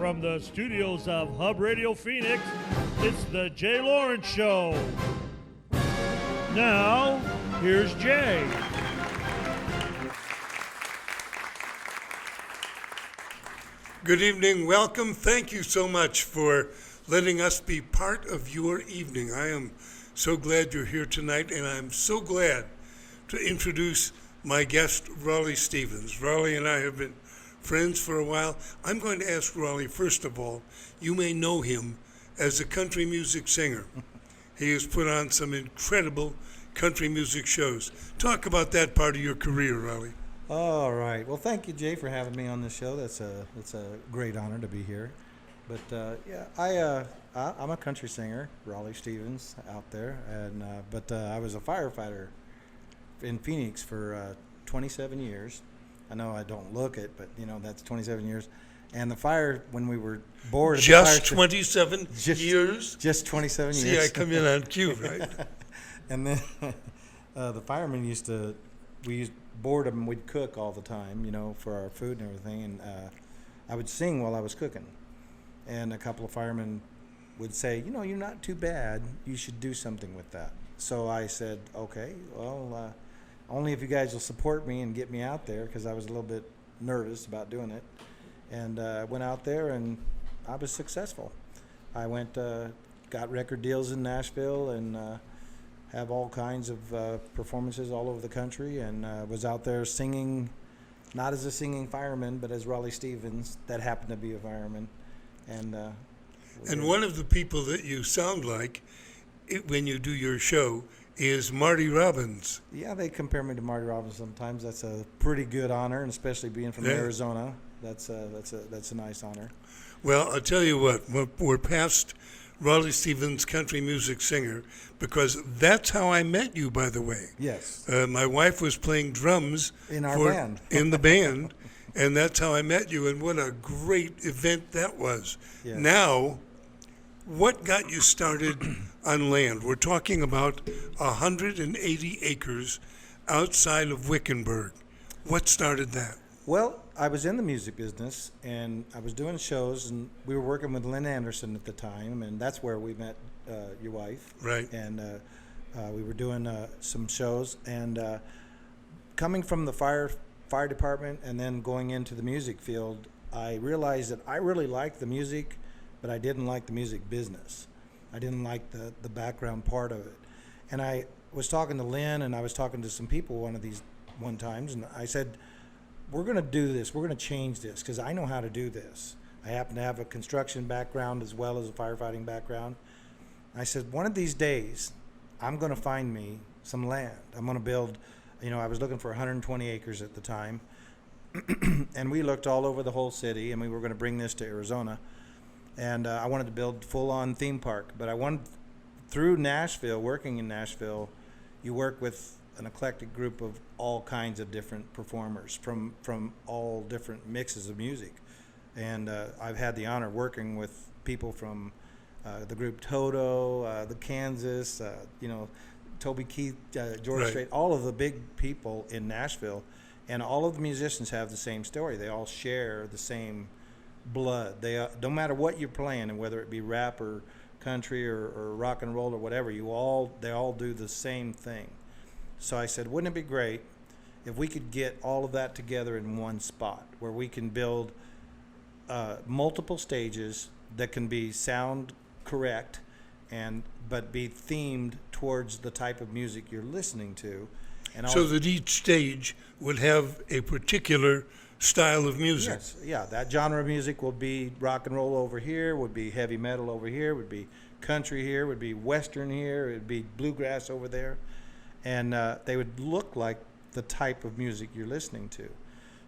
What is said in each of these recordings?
from the studios of Hub Radio Phoenix, it's the Jay Lawrence Show. Now, here's Jay. Good evening, welcome. Thank you so much for letting us be part of your evening. I am so glad you're here tonight, and I'm so glad to introduce my guest, Rollie Stevens. Rollie and I have been friends for a while. I'm going to ask Rollie, first of all, you may know him as a country music singer. He has put on some incredible country music shows. Talk about that part of your career, Rollie. All right. Well, thank you, Jay, for having me on this show. It's a great honor to be here. But I'm a country singer, Rollie Stevens, out there, and I was a firefighter in Phoenix for 27 years. I know I don't look it, but that's 27 years. And the fire, when we were bored, just 27 years. Just 27 years. See, I come in on cue, right? And then the firemen we used boredom. We'd cook all the time, for our food and everything. And I would sing while I was cooking. And a couple of firemen would say, you're not too bad. You should do something with that. So I said, okay, well, only if you guys will support me and get me out there, because I was a little bit nervous about doing it. And went out there, and I was successful. I went, got record deals in Nashville, and have all kinds of performances all over the country, and was out there singing, not as a singing fireman, but as Rollie Stevens, that happened to be a fireman. And one of the people that you sound like when you do your show is Marty Robbins. Yeah, they compare me to Marty Robbins sometimes. That's a pretty good honor, and especially being from Arizona, that's a nice honor. Well, I'll tell you what, we're past Rollie Stevens, country music singer, because that's how I met you, by the way. Yes. My wife was playing drums in our band. In the band, and that's how I met you, and what a great event that was. Yes. Now, what got you started on land? We're talking about 180 acres outside of Wickenburg. What started that? Well, I was in the music business, and I was doing shows, and we were working with Lynn Anderson at the time, and that's where we met your wife. Right. And we were doing some shows, and coming from the fire department and then going into the music field, I realized that I really liked the music, but I didn't like the music business. I didn't like the background part of it. And I was talking to Lynn, and I was talking to some people one times, and I said, we're going to do this. We're going to change this, because I know how to do this. I happen to have a construction background as well as a firefighting background. I said, one of these days, I'm going to find me some land. I'm going to build, I was looking for 120 acres at the time. And we looked all over the whole city, and we were going to bring this to Arizona. And I wanted to build full-on theme park. But I wanted, through Nashville, working in Nashville, you work with an eclectic group of all kinds of different performers from all different mixes of music. And I've had the honor working with people from the group Toto, the Kansas, Toby Keith, George Strait, all of the big people in Nashville. And all of the musicians have the same story. They all share the same blood. They no matter what you're playing, and whether it be rap or country or rock and roll or whatever, they all do the same thing. So I said, wouldn't it be great if we could get all of that together in one spot, where we can build multiple stages that can be sound correct, but be themed towards the type of music you're listening to. And so that each stage would have a particular style of music. Yes, yeah, that genre of music will be rock and roll over here, would be heavy metal over here, would be country here, would be western here, it would be bluegrass over there. And they would look like the type of music you're listening to.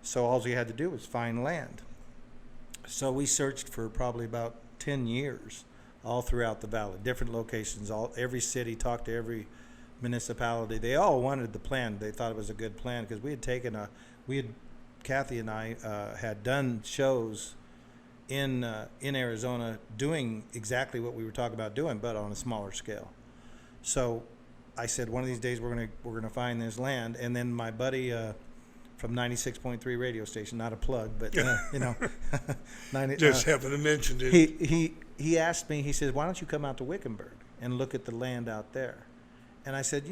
So all you had to do was find land. So we searched for probably about 10 years all throughout the valley, different locations, every city, talked to every municipality. They all wanted the plan. They thought it was a good plan, because Kathy and I had done shows in Arizona doing exactly what we were talking about doing, but on a smaller scale. So I said, one of these days we're gonna find this land. And then my buddy from 96.3 radio station, not a plug, but, 90, Just happened to mention it. he asked me, he said, why don't you come out to Wickenburg and look at the land out there? And I said,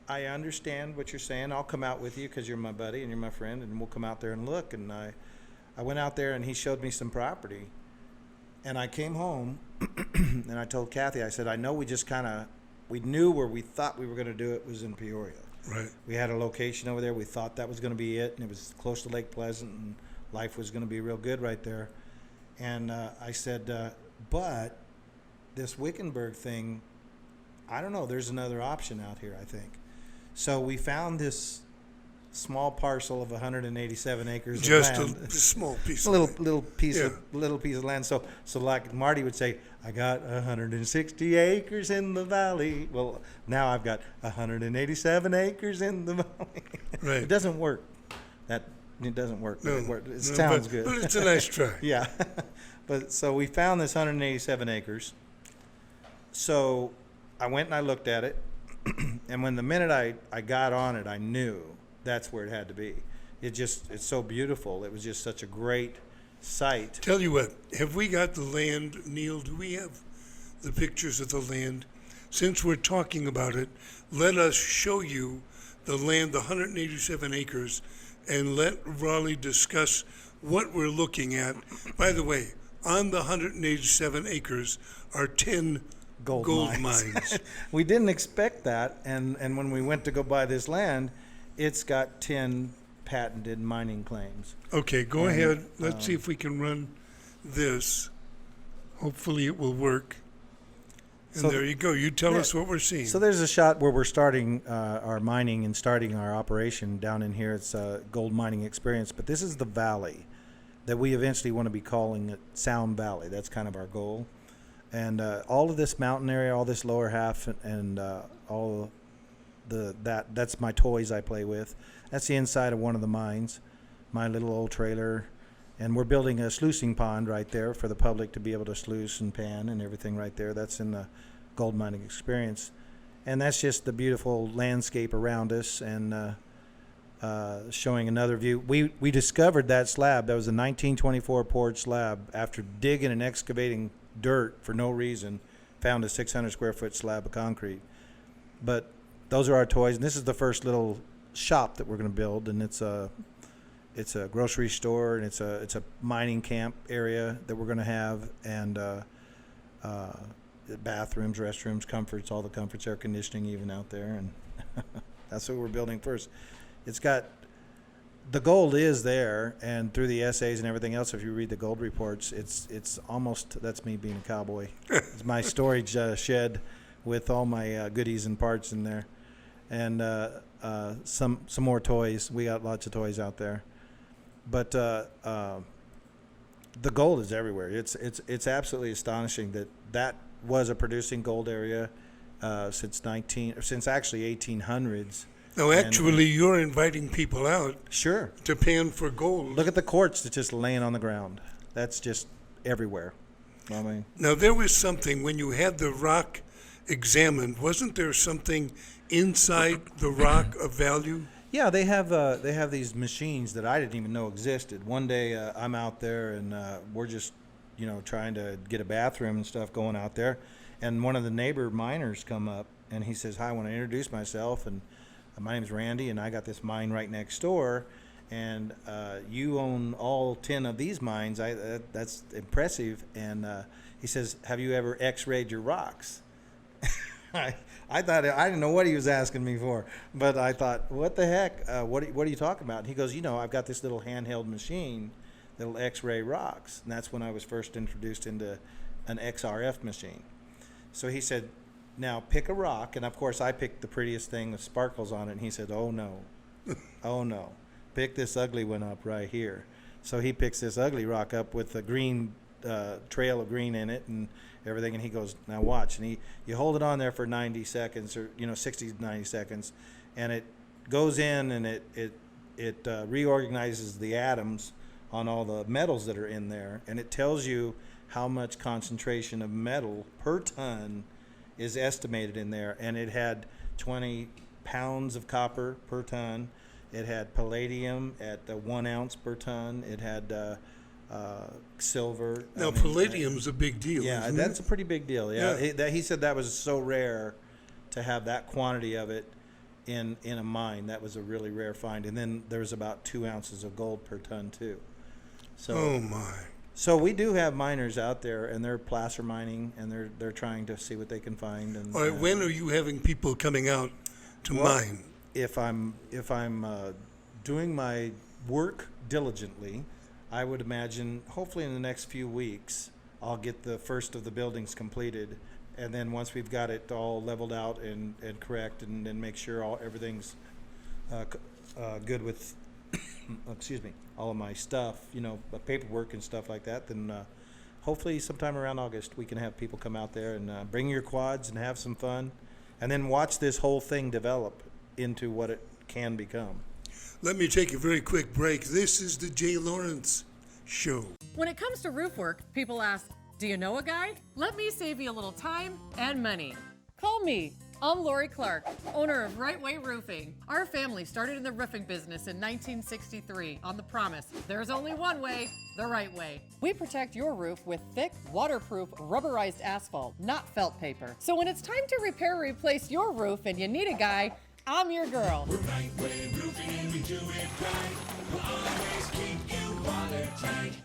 I understand what you're saying. I'll come out with you because you're my buddy and you're my friend, and we'll come out there and look. And I went out there, and he showed me some property. And I came home, and I told Kathy, I said, I know we knew where we thought we were going to do it was in Peoria. Right. We had a location over there. We thought that was going to be it, and it was close to Lake Pleasant, and life was going to be real good right there. And I said, but this Wickenburg thing, I don't know. There's another option out here, I think. So we found this small parcel of 187 acres Just of land. a small piece. A little piece of land. So like Marty would say, I got 160 acres in the valley. Well, now I've got 187 acres in the valley. Right. It doesn't work. It doesn't work. No, it sounds good. But it's a nice try. Yeah. But so we found this 187 acres. So I went and I looked at it. And when the minute I got on it, I knew that's where it had to be. It's so beautiful. It was just such a great site. Tell you what, have we got the land, Neil? Do we have the pictures of the land? Since we're talking about it, let us show you the land, the 187 acres, and let Rollie discuss what we're looking at. By the way, on the 187 acres are 10 gold mines. We didn't expect that, and when we went to go buy this land, it's got 10 patented mining claims. Okay, go ahead. Let's see if we can run this. Hopefully it will work. And So there you go. You tell us what we're seeing. So there's a shot where we're starting our mining and starting our operation down in here. It's a gold mining experience, but this is the valley that we eventually want to be calling it Sound Valley. That's kind of our goal. And all of this mountain area, all this lower half, and all that's my toys I play with. That's the inside of one of the mines, my little old trailer. And we're building a sluicing pond right there for the public to be able to sluice and pan and everything right there. That's in the gold mining experience. And that's just the beautiful landscape around us and showing another view. We discovered that slab. That was a 1924 poured slab. After digging and excavating dirt for no reason, found a 600 square foot slab of concrete. But those are our toys. And this is the first little shop that we're going to build. And it's a grocery store, and it's a mining camp area that we're going to have, and bathrooms, restrooms, comforts, all the comforts, air conditioning even out there, and that's what we're building first. It's got the gold is there, and through the essays and everything else, if you read the gold reports, it's almost, that's me being a cowboy. It's my storage shed with all my goodies and parts in there, and some more toys. We got lots of toys out there. But the gold is everywhere. It's absolutely astonishing that was a producing gold area since actually 1800s. No, actually, you're inviting people out. Sure. To pan for gold. Look at the quartz that's just laying on the ground. That's just everywhere. I mean, now there was something when you had the rock examined. Wasn't there something inside the rock of value? Yeah, they have these machines that I didn't even know existed. One day I'm out there and we're just, trying to get a bathroom and stuff going out there, and one of the neighbor miners come up and he says, "Hi, I want to introduce myself, and my name's Randy, and I got this mine right next door, and you own all 10 of these mines. That's impressive." And he says, "Have you ever X-rayed your rocks?" I thought, I didn't know what he was asking me for, but I thought, what the heck? What are you talking about? And he goes, I've got this little handheld machine that'll X-ray rocks. And that's when I was first introduced into an XRF machine. So he said, "Now pick a rock." And of course I picked the prettiest thing with sparkles on it. And he said, "Oh no, oh no, pick this ugly one up right here." So he picks this ugly rock up with a green trail of green in it and everything, and he goes, "Now watch." And you hold it on there for 90 seconds, or 60 to 90 seconds, and it goes in and it reorganizes the atoms on all the metals that are in there, and it tells you how much concentration of metal per ton is estimated in there. And it had 20 pounds of copper per ton, It had palladium at 1 ounce per ton. It had silver. Now, palladium's a big deal. Yeah, isn't that's it? a pretty big deal. Yeah, Yeah. he said that was so rare to have that quantity of it in a mine. That was a really rare find. And then there was about 2 ounces of gold per ton too. So, Oh my! so we do have miners out there, and they're placer mining, and they're trying to see what they can find. And All right, when are you having people coming out to Well, mine? if I'm doing my work diligently, I would imagine hopefully in the next few weeks I'll get the first of the buildings completed, and then once we've got it all leveled out and correct, and then make sure everything's good with excuse me, all of my stuff, paperwork and stuff like that, then hopefully sometime around August we can have people come out there and bring your quads and have some fun, and then watch this whole thing develop into what it can become. Let me take a very quick break. This is the Jay Lawrence Show. When it comes to roof work, people ask, do you know a guy? Let me save you a little time and money. Call me. I'm Lori Clark, owner of Right Way Roofing. Our family started in the roofing business in 1963 on the promise, there's only one way, the right way. We protect your roof with thick, waterproof, rubberized asphalt, not felt paper. So when it's time to repair or replace your roof and you need a guy, I'm your girl. We're Right Way Roofing and we do it right. We'll always keep you watertight.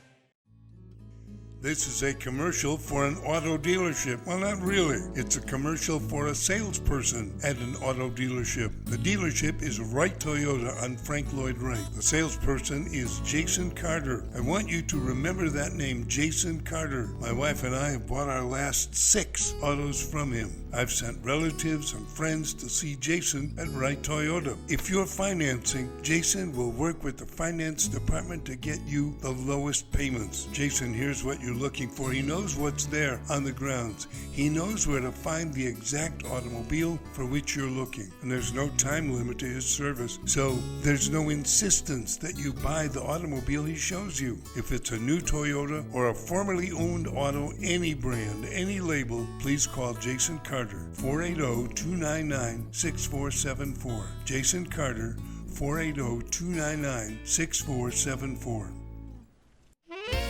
This is a commercial for an auto dealership. Well, not really. It's a commercial for a salesperson at an auto dealership. The dealership is Wright Toyota on Frank Lloyd Wright. The salesperson is Jason Carter. I want you to remember that name, Jason Carter. My wife and I have bought our last 6 autos from him. I've sent relatives and friends to see Jason at Wright Toyota. If you're financing, Jason will work with the finance department to get you the lowest payments. Jason, here's what you're looking for. He knows what's there on the grounds. He knows where to find the exact automobile for which you're looking. And there's no time limit to his service. So there's no insistence that you buy the automobile he shows you. If it's a new Toyota or a formerly owned auto, any brand, any label, please call Jason Carter, 480-299-6474. Jason Carter, 480-299-6474.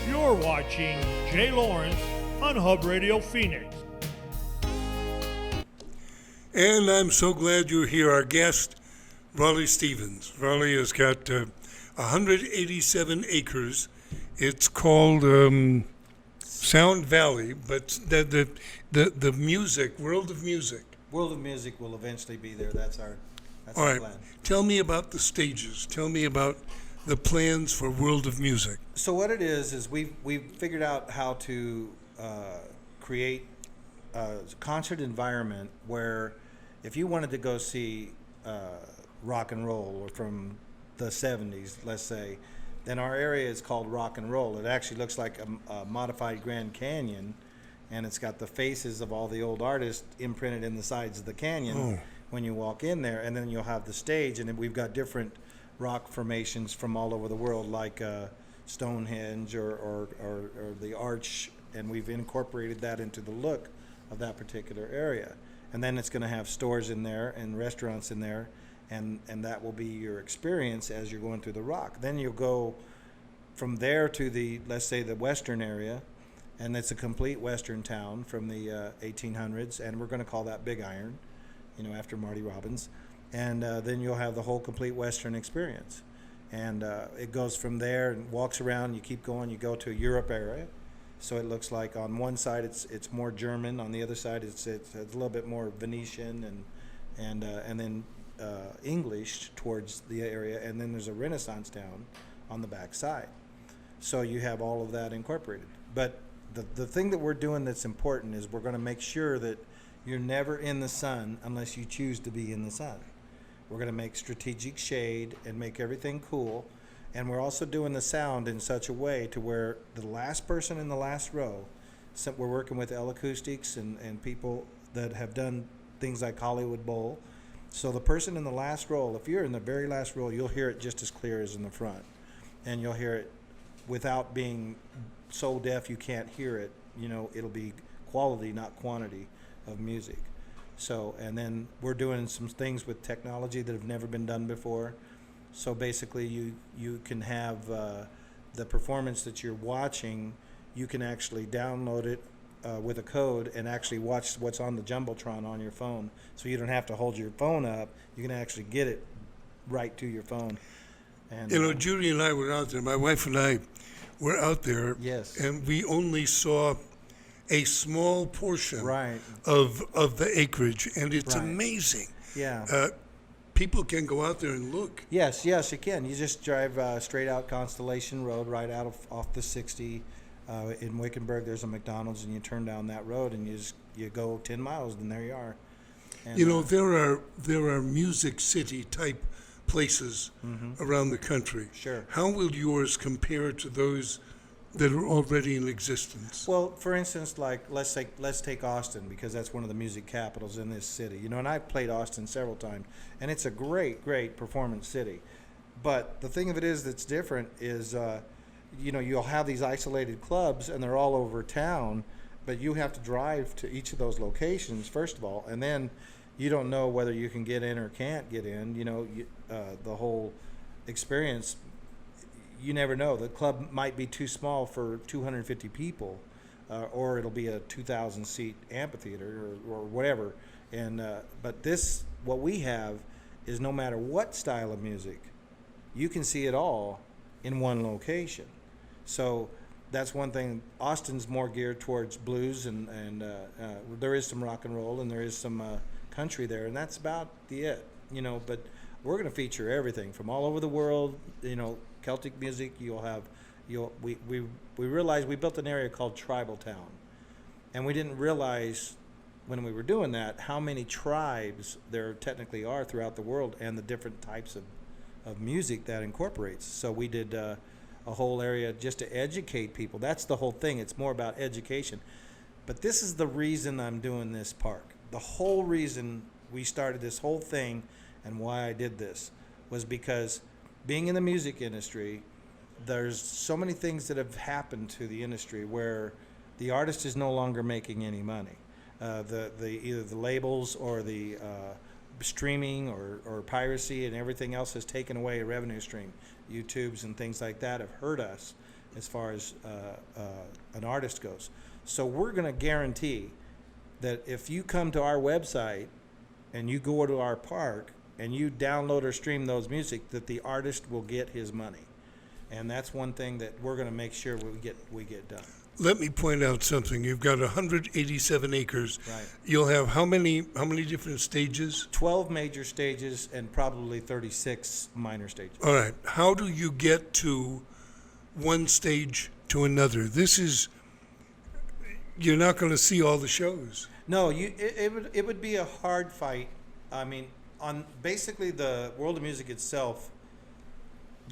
You're watching Jay Lawrence on Hub Radio Phoenix. And I'm so glad you're here. Our guest, Rollie Stevens. Rollie has got 187 acres. It's called Sound Valley, but the music, World of Music. World of Music will eventually be there. That's All our right. plan. Tell me about the stages. Tell me about the plans for World of Music. So what it is we've figured out how to create a concert environment where if you wanted to go see rock and roll or from the 70s, let's say, then our area is called Rock and Roll. It actually looks like a modified Grand Canyon, and it's got the faces of all the old artists imprinted in the sides of the canyon when you walk in there, and then you'll have the stage, and then we've got different rock formations from all over the world, like Stonehenge or the Arch, and we've incorporated that into the look of that particular area. And then it's going to have stores in there and restaurants in there, and that will be your experience as you're going through the rock. Then you'll go from there to the, let's say, the western area, and it's a complete western town from the 1800s, and we're going to call that Big Iron, after Marty Robbins. And then you'll have the whole complete western experience. And it goes from there and walks around. You keep going. You go to a Europe area. So it looks like on one side it's more German. On the other side it's a little bit more Venetian and then English towards the area. And then there's a Renaissance town on the back side. So you have all of that incorporated. But the thing that we're doing that's important is we're going to make sure that you're never in the sun unless you choose to be in the sun. We're going to make strategic shade and make everything cool. And we're also doing the sound in such a way to where the last person in the last row, so we're working with L Acoustics and people that have done things like Hollywood Bowl. So the person in the last row, if you're in the very last row, you'll hear it just as clear as in the front. And you'll hear it without being so deaf you can't hear it. It'll be quality, not quantity of music. So, and then we're doing some things with technology that have never been done before. So basically, you can have the performance that you're watching. You can actually download it with a code and actually watch what's on the jumbotron on your phone. So you don't have to hold your phone up. You can actually get it right to your phone. And You know, Judy and I were out there. My wife and I were out there. Yes. And we only saw a small portion Right. of the acreage, and it's Right. amazing. Yeah. People can go out there and look. Yes, you can. You just drive straight out Constellation Road, right out of off the 60. In Wickenburg, there's a McDonald's, and you turn down that road, and you go 10 miles, and there you are. And, You know, there are music city type places around the country. Sure. How will yours compare to those that are already in existence? Well, for instance, like let's take Austin, because that's one of the music capitals in this city. You know, and I've played Austin several times, and it's a great performance city. But the thing of it is that's different is, you know, you'll have these isolated clubs, and they're all over town, but you have to drive to each of those locations first of all, and then you don't know whether you can get in or can't get in. You know, the whole experience. You never know. The club might be too small for 250 people, or it'll be a 2,000 seat amphitheater or whatever. And but what we have is no matter what style of music, you can see it all in one location. So that's one thing. Austin's more geared towards blues, and there is some rock and roll, and there is some country there, and that's about it. You know, but we're going to feature everything from all over the world. You know, Celtic music. We realized we built an area called Tribal Town, and we didn't realize when we were doing that how many tribes there technically are throughout the world, and the different types of music that incorporates. So we did a whole area just to educate people. That's the whole thing. It's more about education. But this is the reason I'm doing this park. The whole reason we started this whole thing and why I did this was because being in the music industry, there's so many things that have happened to the industry where the artist is no longer making any money. Either the labels or the streaming or piracy and everything else has taken away a revenue stream. YouTubes and things like that have hurt us as far as an artist goes. So we're going to guarantee that if you come to our website and you go to our park and you download or stream those music, that the artist will get his money. And that's one thing that we're going to make sure we get done. Let me point out something. You've got 187 acres. Right. You'll have how many different stages? 12 major stages and probably 36 minor stages. All right. How do you get to one stage to another? You're not going to see all the shows. No, it would be a hard fight. I mean, on basically the World of Music itself,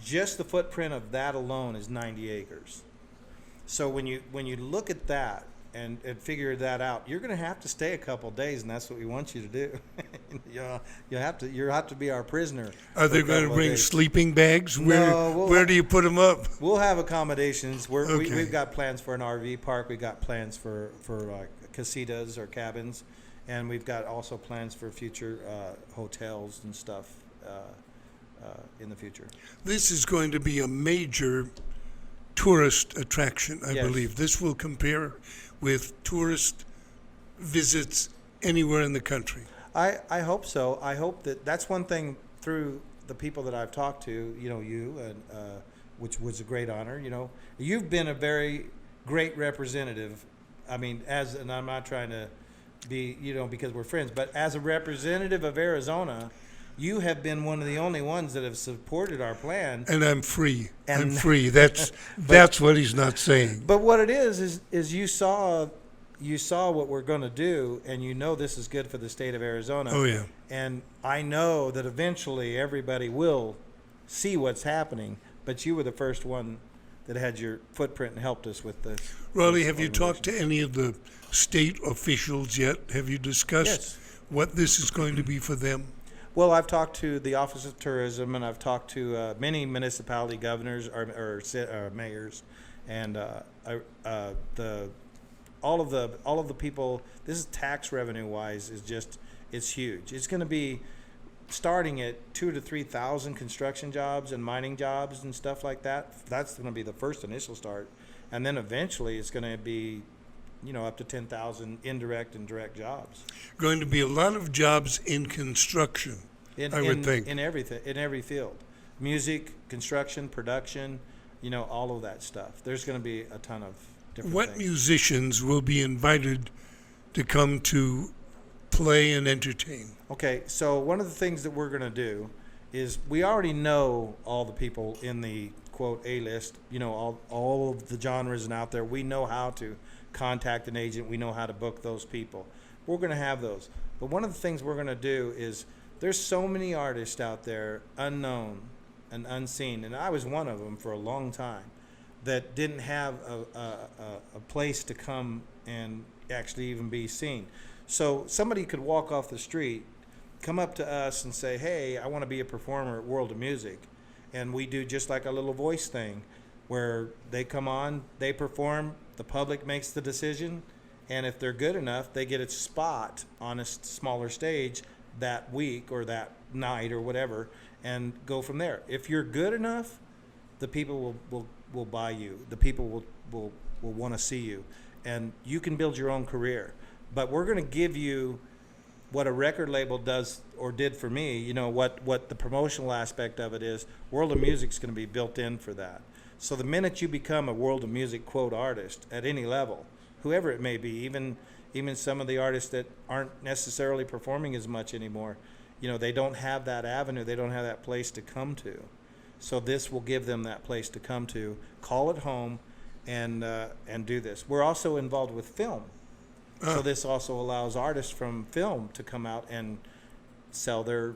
just the footprint of that alone is 90 acres. So when you look at that and figure that out, you're going to have to stay a couple days, and that's what we want you to do. You have to be our prisoner. Are they going to bring sleeping bags? Where do you put them up? We'll have accommodations. Okay. We've got plans for an RV park. We've got plans for casitas or cabins, and we've got also plans for future hotels and stuff in the future. This is going to be a major tourist attraction, I Yes. believe. This will compare with tourist visits anywhere in the country. I hope so. I hope that's one thing through the people that I've talked to, you and which was a great honor. You've been a very great representative. I mean, and I'm not trying to be, because we're friends, but as a representative of Arizona, you have been one of the only ones that have supported our plan. And I'm free. I'm And- free. That's what he's not saying. But what it is you saw what we're going to do, and this is good for the state of Arizona. Oh, yeah. And I know that eventually everybody will see what's happening, but you were the first one that had your footprint and helped us with this. Rollie, have you talked to any of the state officials yet? Have you discussed Yes. what this is going to be for them? Well, I've talked to the Office of Tourism, and I've talked to many municipality governors or mayors, and all of the people. This is tax revenue wise it's huge. It's going to be starting at 2,000 to 3,000 construction jobs and mining jobs and stuff like that. That's going to be the first initial start, and then eventually it's going to be, up to 10,000 indirect and direct jobs. Going to be a lot of jobs in construction, I would think. In everything, in every field, music, construction, production, all of that stuff. There's going to be a ton of different What things. musicians will be invited to come to play and entertain? Okay, so one of the things that we're going to do is we already know all the people in the quote A-list, all of the genres and out there. We know how to contact an agent. We know how to book those people. We're going to have those. But one of the things we're going to do is there's so many artists out there, unknown and unseen, and I was one of them for a long time, that didn't have a place to come and actually even be seen. So somebody could walk off the street, come up to us and say, hey, I want to be a performer at World of Music. And we do just like a little voice thing where they come on, they perform, the public makes the decision, and if they're good enough, they get a spot on a smaller stage that week or that night or whatever, and go from there. If you're good enough, the people will buy you. The people will want to see you, and you can build your own career. But we're going to give you what a record label does or did for me, what the promotional aspect of it is. World of Music's going to be built in for that. So the minute you become a World of Music quote artist at any level, whoever it may be, even some of the artists that aren't necessarily performing as much anymore, they don't have that avenue, they don't have that place to come to. So this will give them that place to come to, call it home, and do this. We're also involved with film. So this also allows artists from film to come out and sell their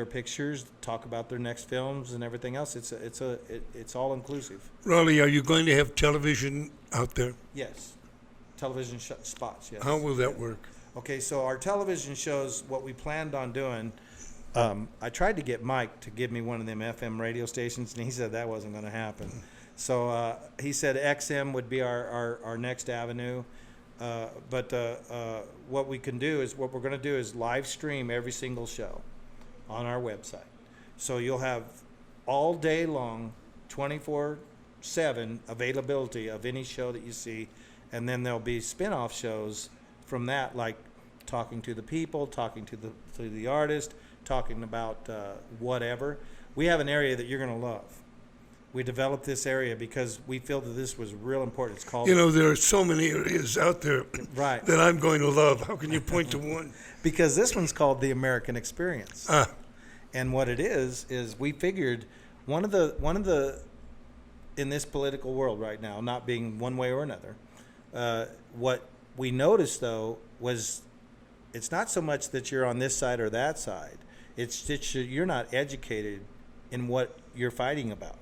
pictures, talk about their next films and everything else. It's all inclusive. Rollie, are you going to have television out there? Yes, television spots. Yes. How will that work? Okay, so our television shows, what we planned on doing. I tried to get Mike to give me one of them FM radio stations, and he said that wasn't going to happen. So he said XM would be our next avenue. But what we're going to do is live stream every single show on our website. So you'll have all day long, 24/7 availability of any show that you see, and then there'll be spin-off shows from that, like talking to the people, talking to the artist, talking about whatever. We have an area that you're going to love. We developed this area because we feel that this was real important. It's called... there are so many areas out there Right. that I'm going to love. How can you point to one? Because this one's called the American Experience. And what it is we figured one of the in this political world right now, not being one way or another, what we noticed though was it's not so much that you're on this side or that side. It's that you're not educated in what you're fighting about.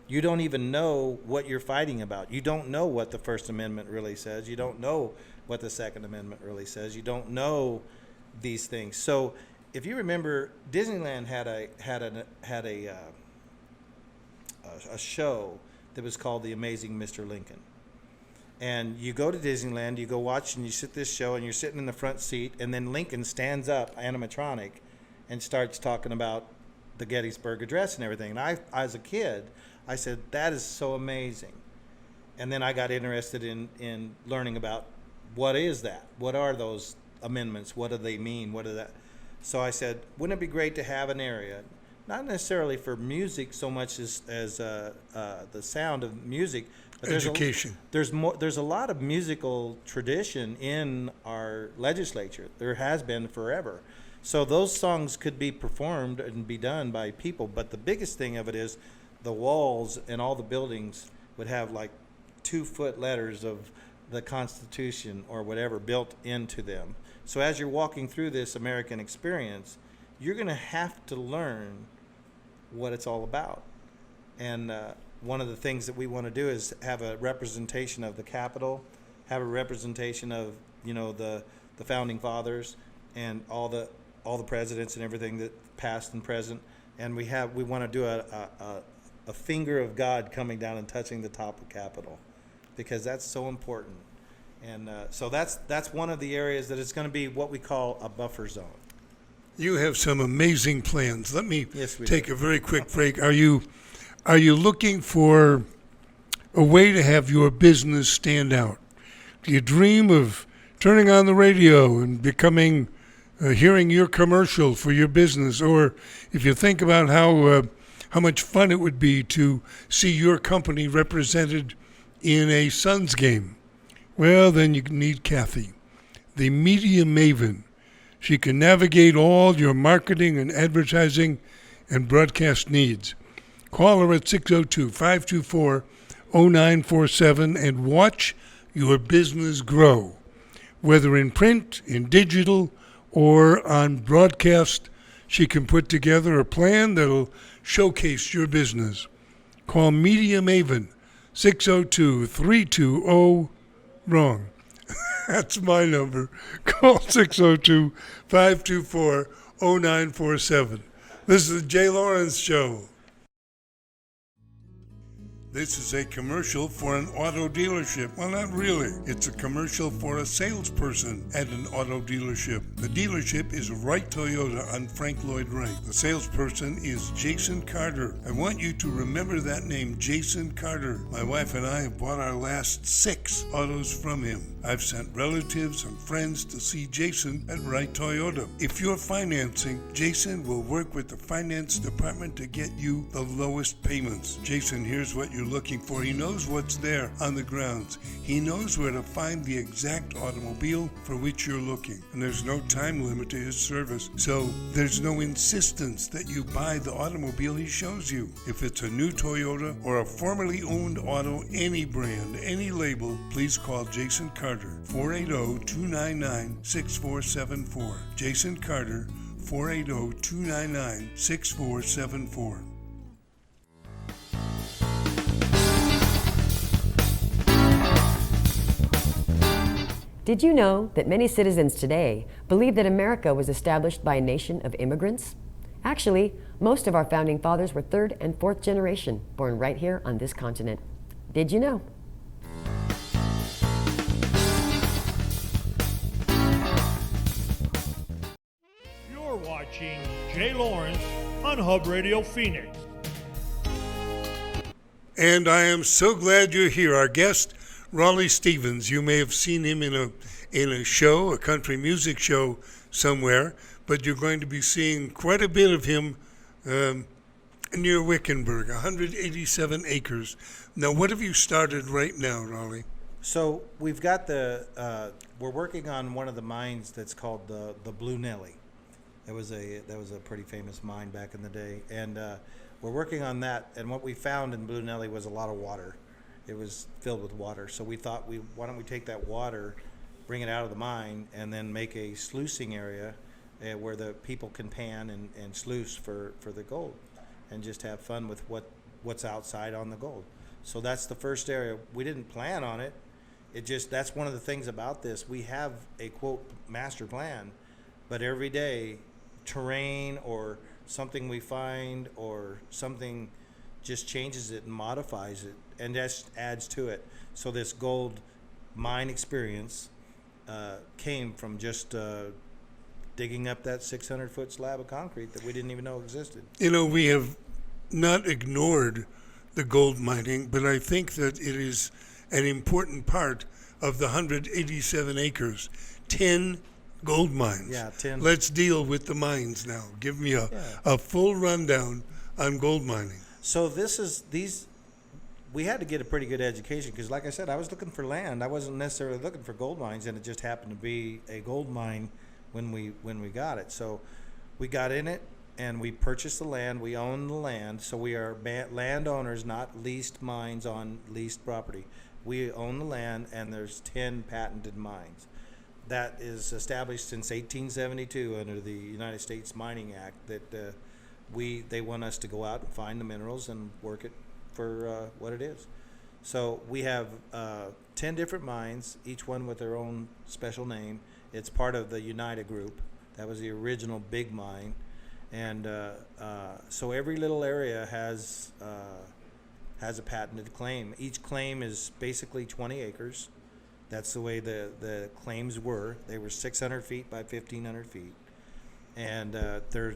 You don't even know what you're fighting about. You don't know what the First Amendment really says. You don't know what the Second Amendment really says. You don't know these things. So, if you remember, Disneyland had a show that was called The Amazing Mr. Lincoln. And you go to Disneyland, you go watch, and you sit this show, and you're sitting in the front seat, and then Lincoln stands up, animatronic, and starts talking about the Gettysburg Address and everything. And I, as a kid, I said, that is so amazing. And then I got interested in learning about what is that? What are those amendments? What do they mean? What are that? So I said, wouldn't it be great to have an area, not necessarily for music so much as the sound of music, but Education. There's a lot of musical tradition in our legislature. There has been forever. So those songs could be performed and be done by people. But the biggest thing of it is the walls and all the buildings would have like 2-foot letters of the Constitution or whatever built into them. So as you're walking through this American experience, you're going to have to learn what it's all about. And one of the things that we want to do is have a representation of the Capitol, have a representation of the founding fathers and all the presidents and everything that past and present. And we want to do a finger of God coming down and touching the top of Capitol, because that's so important. And so that's one of the areas that it's going to be what we call a buffer zone. You have some amazing plans. Let me Yes, we take do. a very quick break. Are you looking for a way to have your business stand out? Do you dream of turning on the radio and becoming hearing your commercial for your business, or if you think about how much fun it would be to see your company represented in a Suns game, well, then you need Kathy, the media maven. She can navigate all your marketing and advertising and broadcast needs. Call her at 602-524-0947 and watch your business grow. Whether in print, in digital, or on broadcast, she can put together a plan that'll showcase your business. Call Media Maven, 602-320 wrong. That's my number. Call 602-524-0947. This is the Jay Lawrence Show. This is a commercial for an auto dealership. Well, not really. It's a commercial for a salesperson at an auto dealership. The dealership is Wright Toyota on Frank Lloyd Wright. The salesperson is Jason Carter. I want you to remember that name, Jason Carter. My wife and I have bought our last 6 autos from him. I've sent relatives and friends to see Jason at Wright Toyota. If you're financing, Jason will work with the finance department to get you the lowest payments. Jason, here's what you're looking for. He knows what's there on the grounds. He knows where to find the exact automobile for which you're looking. And there's no time limit to his service, so there's no insistence that you buy the automobile he shows you. If it's a new Toyota or a formerly owned auto, any brand, any label, please call Jason Carter, 480-299-6474. Jason Carter, 480-299-6474. Did you know that many citizens today believe that America was established by a nation of immigrants? Actually, most of our founding fathers were 3rd and 4th generation, born right here on this continent. Did you know? You're watching Jay Lawrence on Hub Radio Phoenix. And I am so glad you're here. Our guest, Rollie Stevens. You may have seen him in a show, a country music show somewhere, but you're going to be seeing quite a bit of him near Wickenburg, 187 acres. Now, what have you started right now, Rollie? So we've got we're working on one of the mines that's called the Blue Nelly. That was a pretty famous mine back in the day, and we're working on that. And what we found in Blue Nelly was a lot of water. It was filled with water. So we thought, why don't we take that water, bring it out of the mine, and then make a sluicing area where the people can pan and sluice for the gold, and just have fun with what's outside on the gold. So that's the first area. We didn't plan on it. That's one of the things about this. We have a, quote, master plan, but every day, terrain or something we find or something just changes it and modifies it and just adds to it. So this gold mine experience came from just digging up that 600-foot slab of concrete that we didn't even know existed. You know, we have not ignored the gold mining, but I think that it is an important part of the 187 acres. 10 gold mines. Yeah, 10. Let's deal with the mines now. Give me a full rundown on gold mining. So we had to get a pretty good education because, like I said, I was looking for land. I wasn't necessarily looking for gold mines, and it just happened to be a gold mine when we got it. So we got in it, and we purchased the land. We own the land, so we are landowners, not leased mines on leased property. We own the land, and there's 10 patented mines. That is established since 1872 under the United States Mining Act. That they want us to go out and find the minerals and work it for what it is. So we have 10 different mines, each one with their own special name. It's part of the United Group. That was the original big mine, and so every little area has a patented claim. Each claim is basically 20 acres. That's the way the claims were. They were 600 feet by 1,500 feet. and they're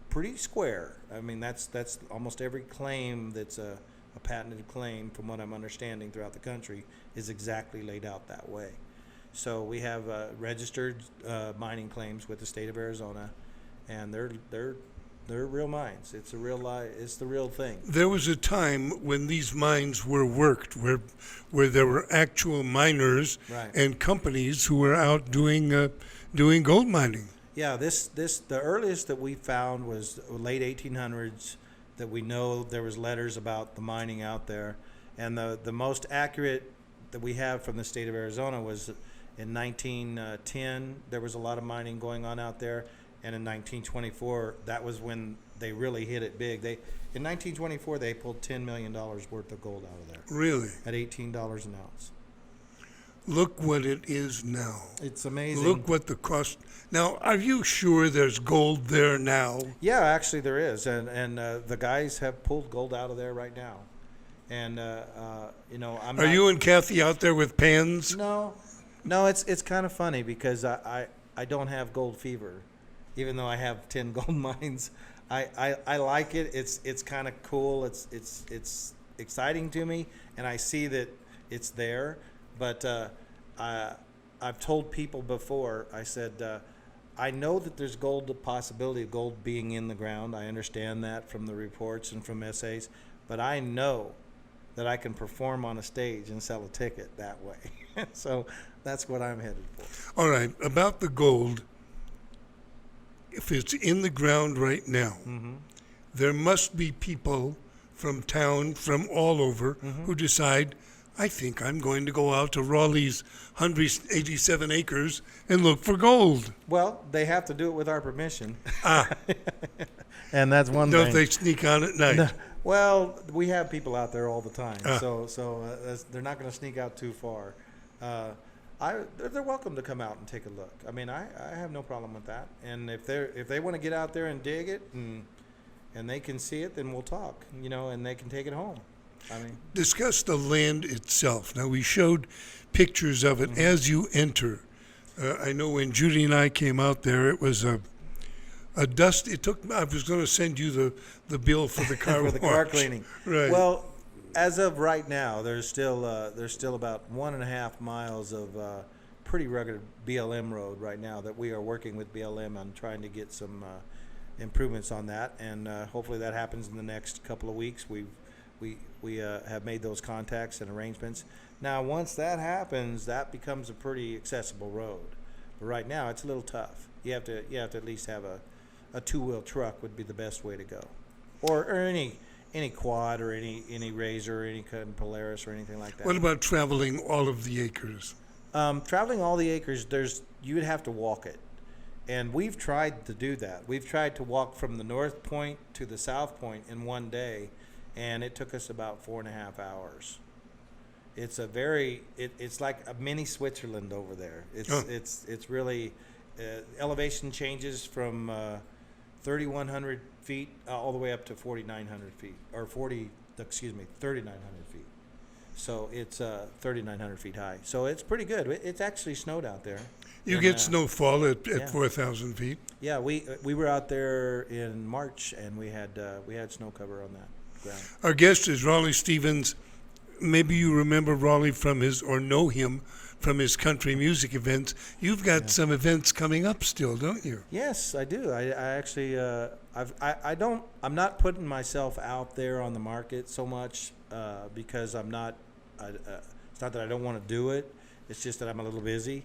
pretty square. I mean, that's almost every claim that's a patented claim, from what I'm understanding throughout the country, is exactly laid out that way. So we have registered mining claims with the state of Arizona, and they're real mines. It's it's the real thing. There was a time when these mines were worked, where there were actual miners Right. and companies who were out doing gold mining. Yeah, the earliest that we found was late 1800s, that we know there was letters about the mining out there, and the most accurate that we have from the state of Arizona was in 1910. There was a lot of mining going on out there, and in 1924, that was when they really hit it big. In 1924 they pulled $10 million worth of gold out of there Really? at $18 an ounce. Look what it is now. It's amazing. Look what the cost. Now, are you sure there's gold there now? Yeah, actually there is, and the guys have pulled gold out of there right now, and I'm. Are you and Kathy out there with pans? No, it's kind of funny because I don't have gold fever, even though I have 10 gold mines. I like it. It's kind of cool. It's exciting to me, and I see that it's there. But I've told people before. I said I know that there's the possibility of gold being in the ground. I understand that from the reports and from essays, but I know that I can perform on a stage and sell a ticket that way. So that's what I'm headed for. All right, about the gold. If it's in the ground right now, there must be people from town, from all over, who decide, I think I'm going to go out to Raleigh's 187 acres and look for gold. Well, they have to do it with our permission. And that's one Don't thing. they sneak on at night? Well, we have people out there all the time, so they're not going to sneak out too far. They're welcome to come out and take a look. I mean, I have no problem with that. And if they want to get out there and dig it and they can see it, then we'll talk, and they can take it home. I mean, Discuss the land itself. Now, we showed pictures of it as you enter. I know when Judy and I came out there, it was a dust. I was going to send you the bill for the car for the car cleaning. Right. Well, as of right now, there's still about 1.5 miles of pretty rugged BLM road right now that we are working with BLM on trying to get some improvements on that, and hopefully that happens in the next couple of weeks. We have made those contacts and arrangements. Now, once that happens, that becomes a pretty accessible road. But right now, it's a little tough. You have to at least have a two-wheel truck would be the best way to go, or any quad or any Razor or any kind of Polaris or anything like that. What about traveling all of the acres? Traveling all the acres, you would have to walk it. And we've tried to do that. We've tried to walk from the north point to the south point in one day, and it took us about 4.5 hours. It's it's like a mini Switzerland over there. It's really elevation changes from 3,100 feet all the way up to 4,900 feet, or 3,900 feet. So it's 3,900 feet high. So it's pretty good. It's actually snowed out there. You get snowfall at 4,000 feet. Yeah, we were out there in March, and we had snow cover on that ground. Our guest is Rollie Stevens. Maybe you remember Rollie know him from his country music events. You've got some events coming up still, don't you? Yes, I do. I actually I'm not putting myself out there on the market so much because I'm not. It's not that I don't want to do it. It's just that I'm a little busy.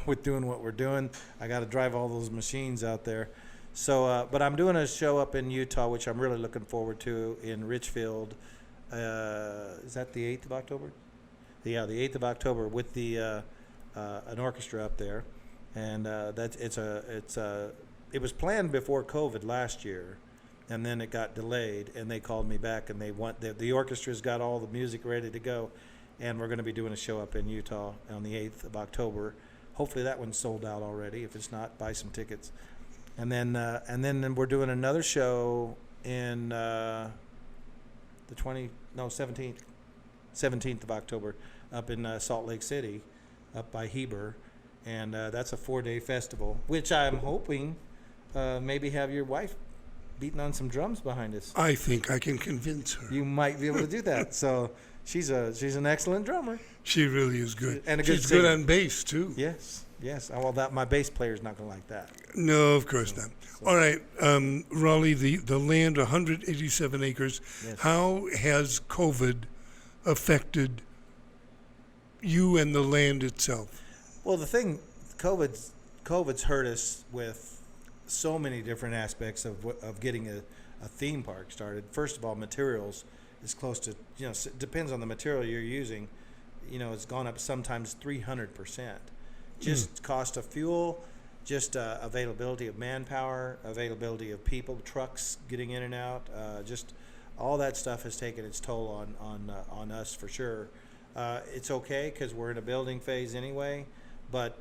With doing what we're doing, I got to drive all those machines out there. So, but I'm doing a show up in Utah, which I'm really looking forward to, in Richfield. Is that the 8th of October? Yeah, the 8th of October with the an orchestra up there, and it was planned before COVID last year, and then it got delayed, and they called me back, and the orchestra's got all the music ready to go, and we're going to be doing a show up in Utah on the 8th of October. Hopefully that one's sold out already. If it's not, buy some tickets. And then we're doing another show in the 17th of October up in Salt Lake City, up by Heber. And that's a 4-day festival, which I'm hoping maybe have your wife beating on some drums behind us. I think I can convince her. You might be able to do that. So she's an excellent drummer. She really is good. And a good She's good singer. on bass, too. Yes. Well, my bass player's not going to like that. No, of course not. All right, Rollie, the land, 187 acres. Yes. How has COVID affected you and the land itself? Well, the thing, COVID's hurt us with so many different aspects of getting a theme park started. First of all, materials is close to, it depends on the material you're using. It's gone up sometimes 300%. Just cost of fuel, just availability of manpower, availability of people, trucks getting in and out, just all that stuff has taken its toll on us for sure. It's okay because we're in a building phase anyway, but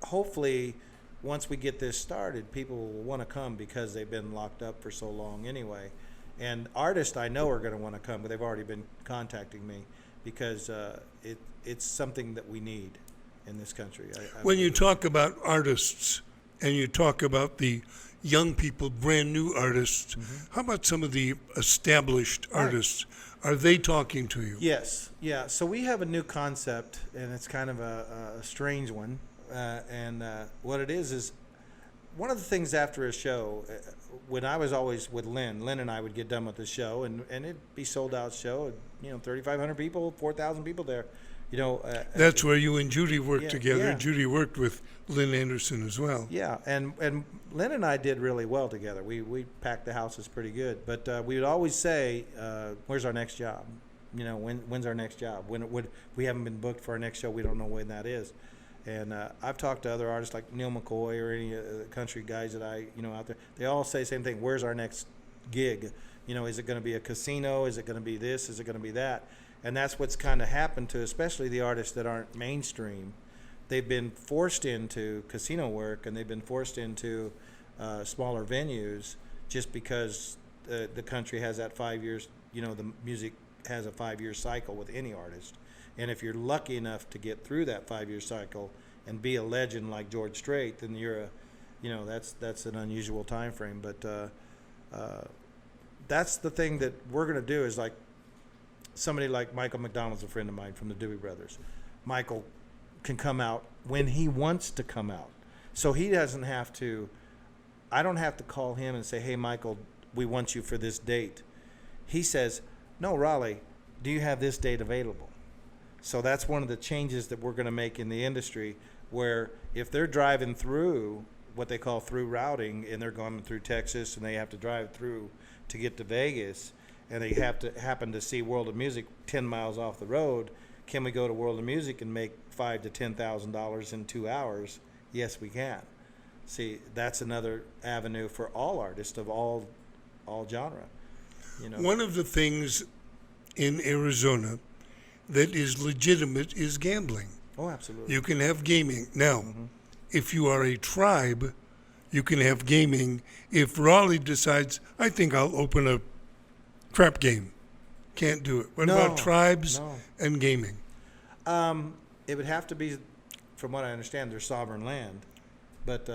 hopefully once we get this started, people will want to come because they've been locked up for so long anyway. And artists I know are going to want to come, but they've already been contacting me because it's something that we need in this country. When you talk about artists and you talk about the young people, brand new artists, how about some of the established artists? Are they talking to you? Yes, yeah. So we have a new concept, and it's kind of a strange one. And what it is one of the things after a show, when I was always with Lynn and I would get done with the show, and it'd be sold out show, 3,500 people, 4,000 people there. That's where you and Judy worked together. yeah. Judy worked with Lynn Anderson as well. Yeah, and Lynn and I did really well together. We packed the houses pretty good. But we would always say, "Where's our next job? When's our next job? When we haven't been booked for our next show, we don't know when that is." And I've talked to other artists like Neil McCoy or any country guys that I out there. They all say the same thing. Where's our next gig? Is it going to be a casino? Is it going to be this? Is it going to be that? And that's what's kind of happened to especially the artists that aren't mainstream. They've been forced into casino work and they've been forced into smaller venues just because the country has that 5 years, the music has a 5-year cycle with any artist. And if you're lucky enough to get through that 5-year cycle and be a legend like George Strait, then you're that's an unusual time frame. But that's the thing that we're going to do is like somebody like Michael McDonald's a friend of mine from the Doobie Brothers. Michael can come out when he wants to come out. So he doesn't have to, I don't have to call him and say, "Hey, Michael, we want you for this date." He says, "No, Rollie, do you have this date available?" So that's one of the changes that we're going to make in the industry, where if they're driving through what they call through routing and they're going through Texas and they have to drive through to get to Vegas and they have to happen to see World of Music 10 miles off the road, can we go to World of Music and make $5,000 to $10,000 in 2 hours? Yes, we can. See, that's another avenue for all artists of all genre. One of the things in Arizona that is legitimate is gambling. Oh, absolutely. You can have gaming. Now, if you are a tribe, you can have gaming. If Rollie decides, I think I'll open a crap game, can't do it. What about tribes and gaming? It would have to be, from what I understand, their sovereign land. But,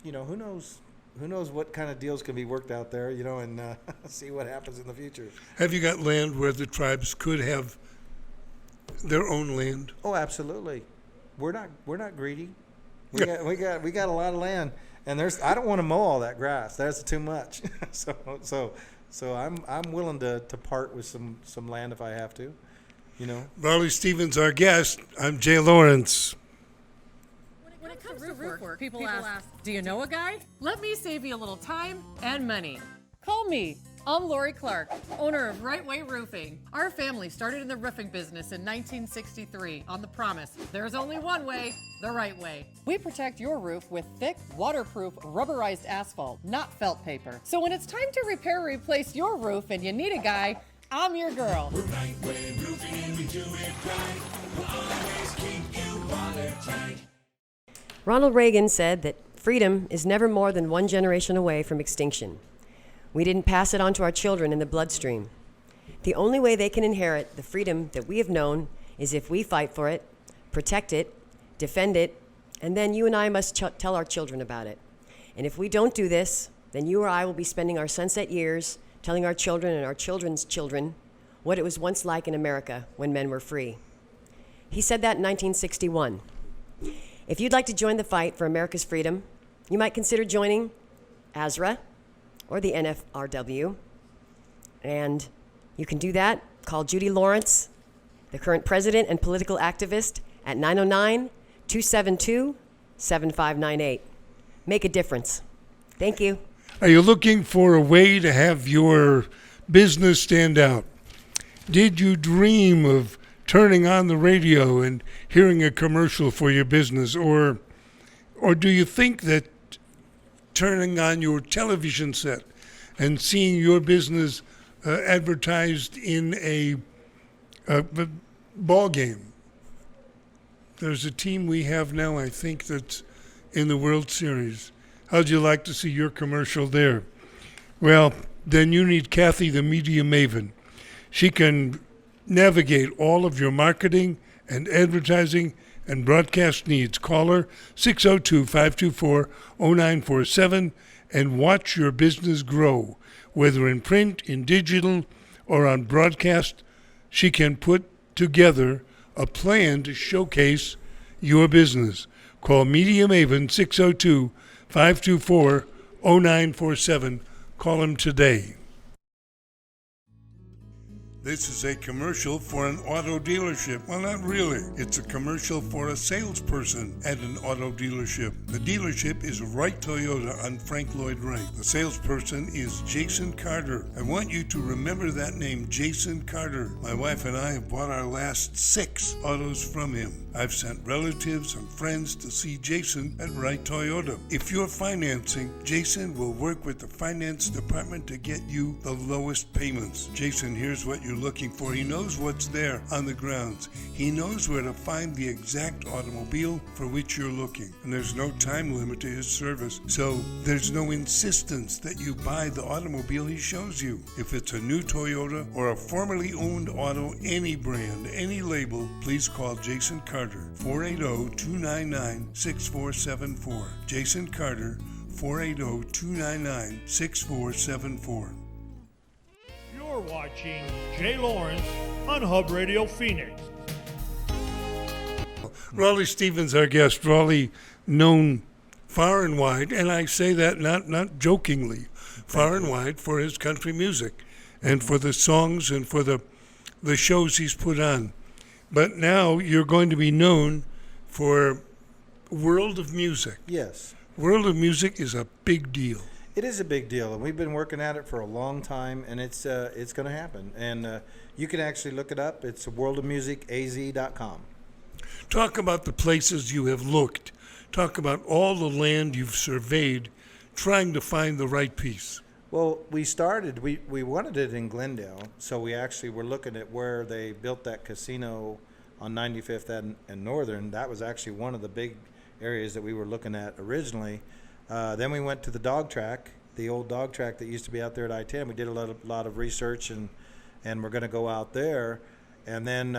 who knows? Who knows what kind of deals can be worked out there, and see what happens in the future. Have you got land where the tribes could have their own land? Oh, absolutely. We're not greedy. We got a lot of land, and I don't want to mow all that grass. That's too much. So I'm willing to part with some land if I have to. Rollie Stevens, our guest. I'm Jay Lawrence. When it comes to roof work, people ask, "Do you know a guy? Let me save you a little time and money. Call me. I'm Lori Clark, owner of Right Way Roofing. Our family started in the roofing business in 1963 on the promise there's only one way, the right way. We protect your roof with thick, waterproof, rubberized asphalt, not felt paper. So when it's time to repair or replace your roof and you need a guy, I'm your girl. We're Right Way Roofing and we do it right. We'll always keep you watertight. Ronald Reagan said that freedom is never more than one generation away from extinction. We didn't pass it on to our children in the bloodstream. The only way they can inherit the freedom that we have known is if we fight for it, protect it, defend it, and then you and I must tell our children about it. And if we don't do this, then you or I will be spending our sunset years telling our children and our children's children what it was once like in America when men were free. He said that in 1961. If you'd like to join the fight for America's freedom, you might consider joining ASRA or the NFRW. And you can do that. Call Judy Lawrence, the current president and political activist, at 909-272-7598. Make a difference. Thank you. Are you looking for a way to have your business stand out? Did you dream of turning on the radio and hearing a commercial for your business? Or do you think that turning on your television set and seeing your business advertised in a ball game? There's a team we have now, I think, that's in the World Series. How'd you like to see your commercial there? Well, then you need Kathy, the media maven. She can navigate all of your marketing and advertising and broadcast needs. Call her 602-524-0947 and watch your business grow. Whether in print, in digital, or on broadcast, she can put together a plan to showcase your business. Call Media Maven 602-524-0947. Call him today. This is a commercial for an auto dealership. Well, not really. It's a commercial for a salesperson at an auto dealership. The dealership is Wright Toyota on Frank Lloyd Wright. The salesperson is Jason Carter. I want you to remember that name, Jason Carter. My wife and I have bought our last 6 autos from him. I've sent relatives and friends to see Jason at Wright Toyota. If you're financing, Jason will work with the finance department to get you the lowest payments. Jason, here's what you're looking for. He knows what's there on the grounds. He knows where to find the exact automobile for which you're looking. And there's no time limit to his service, so there's no insistence that you buy the automobile he shows you. If it's a new Toyota or a formerly owned auto, any brand, any label, please call Jason Carter, 480-299-6474. Jason Carter, 480-299-6474. You're watching Jay Lawrence on Hub Radio Phoenix. Rollie Stevens, our guest. Rollie, known far and wide, and I say that not jokingly, far and wide for his country music and for the songs and for the shows he's put on. But now you're going to be known for World of Music. Yes. World of Music is a big deal. It is a big deal, and we've been working at it for a long time, and it's going to happen. And you can actually look it up. It's worldofmusicaz.com. Talk about the places you have looked. Talk about all the land you've surveyed trying to find the right piece. Well, we wanted it in Glendale, so we actually were looking at where they built that casino on 95th and Northern. That was actually one of the big areas that we were looking at originally. Then we went to the dog track, the old dog track that used to be out there at I-10. We did a lot of research, and we're going to go out there. And then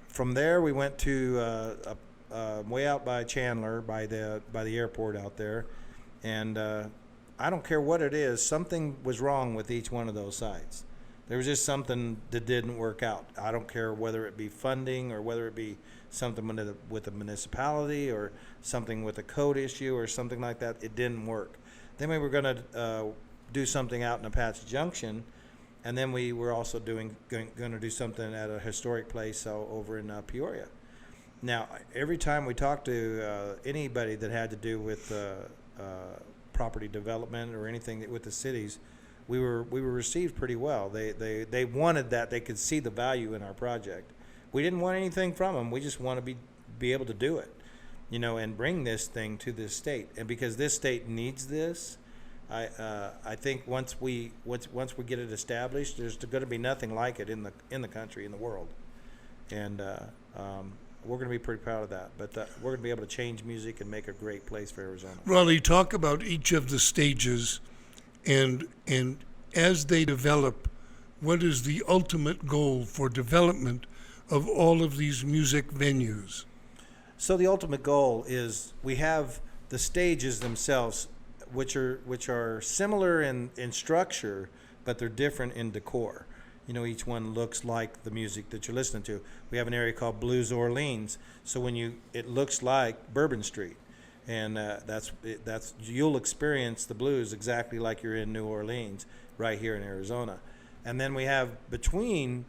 from there, we went to way out by Chandler, by the airport out there. And I don't care what it is, something was wrong with each one of those sites. There was just something that didn't work out. I don't care whether it be funding or whether it be something with a municipality or something with a code issue or something like that. It didn't work. Then we were going to do something out in Apache Junction, and then we were also going to do something at a historic place over in Peoria. Now, every time we talked to anybody that had to do with property development or anything with the cities, we were received pretty well. They wanted that. They could see the value in our project. We didn't want anything from them. We just want to be able to do it, and bring this thing to this state. And because this state needs this, I think once we get it established, there's going to be nothing like it in the country, in the world. And we're going to be pretty proud of that. But we're going to be able to change music and make a great place for Arizona. Rollie, talk about each of the stages, and as they develop, what is the ultimate goal for development of all of these music venues? So the ultimate goal is we have the stages themselves, which are similar in structure, but they're different in decor. Each one looks like the music that you're listening to. We have an area called Blues Orleans, so it looks like Bourbon Street, and that's you'll experience the blues exactly like you're in New Orleans, right here in Arizona. And then we have between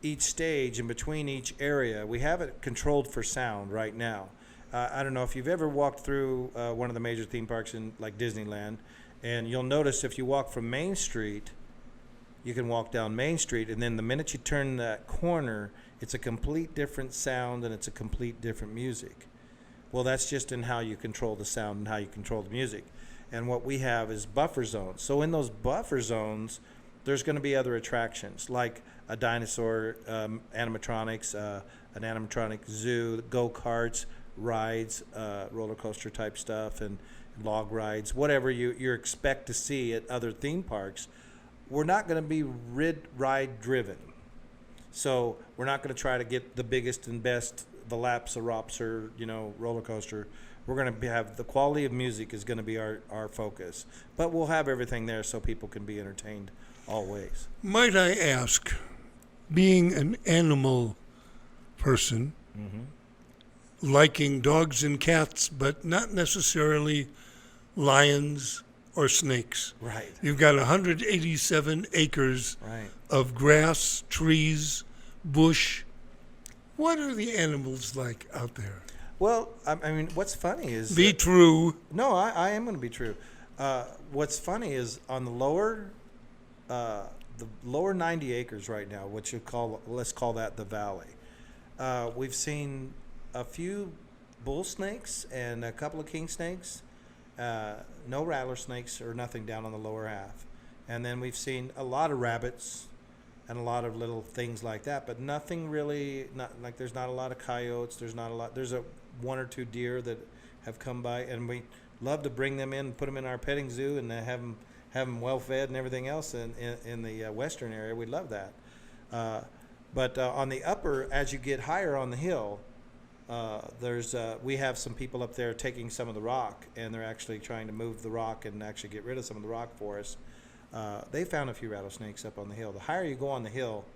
each stage and between each area, we have it controlled for sound right now. I don't know if you've ever walked through one of the major theme parks in like Disneyland, and you'll notice if you walk from Main Street, you can walk down Main Street, and then the minute you turn that corner, it's a complete different sound and it's a complete different music. Well, that's just in how you control the sound and how you control the music. And what we have is buffer zones. So in those buffer zones, there's going to be other attractions like a dinosaur animatronics, an animatronic zoo, go-karts, rides, roller coaster type stuff, and log rides, whatever you expect to see at other theme parks. We're not going to be ride driven. So we're not going to try to get the biggest and best Velociraptor, roller coaster. We're going to have the quality of music is going to be our focus. But we'll have everything there so people can be entertained always. Might I ask, being an animal person, liking dogs and cats, but not necessarily lions or snakes. Right. You've got 187 acres Right. of grass, trees, bush. What are the animals like out there? Well, I mean, what's funny is... Be true. No, I am going to be true. What's funny is on the lower 90 acres right now, let's call that the valley. We've seen a few bull snakes and a couple of king snakes. No rattler snakes or nothing down on the lower half. And then we've seen a lot of rabbits and a lot of little things like that, but nothing really, there's not a lot of coyotes. There's one or two deer that have come by, and we love to bring them in, put them in our petting zoo, and have them well fed and everything else in the western area. We love that. But on the upper, as you get higher on the hill, we have some people up there taking some of the rock, and they're actually trying to move the rock and actually get rid of some of the rock for us. They found a few rattlesnakes up on the hill. The higher you go on the hill,